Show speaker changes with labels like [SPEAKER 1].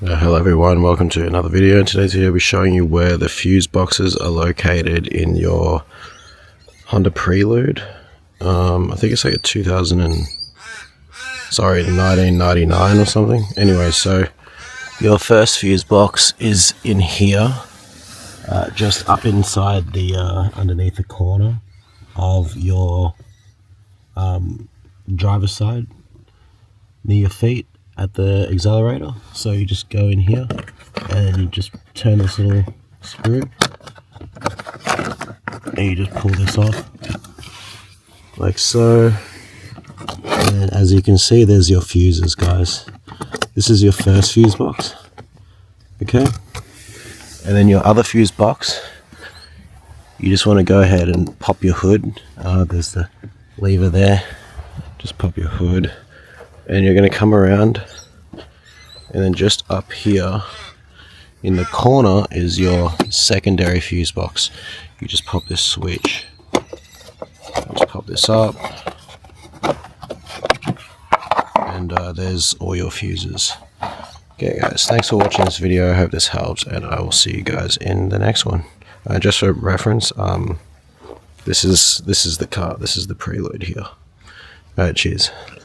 [SPEAKER 1] Hello everyone, welcome to another video. In today's video I'll be showing you where the fuse boxes are located in your Honda Prelude. I think it's like a 1999 or something. Anyway, so your first fuse box is in here, just up inside the underneath the corner of your driver's side near your feet at the accelerator. So you just go in here and you just turn this little screw and you just pull this off like so, and as you can see there's your fuses, guys. This is your first fuse box, okay? And then your other fuse box, you just want to go ahead and pop your hood. There's the lever there, just pop your hood and you're going to come around, and then just up here in the corner is your secondary fuse box. You just pop this switch, just pop this up, and there's all your fuses. Okay guys, thanks for watching this video. I hope this helps, and I will see you guys in the next one. Just for reference, this is the car, this is the Prelude here. Alright, cheers.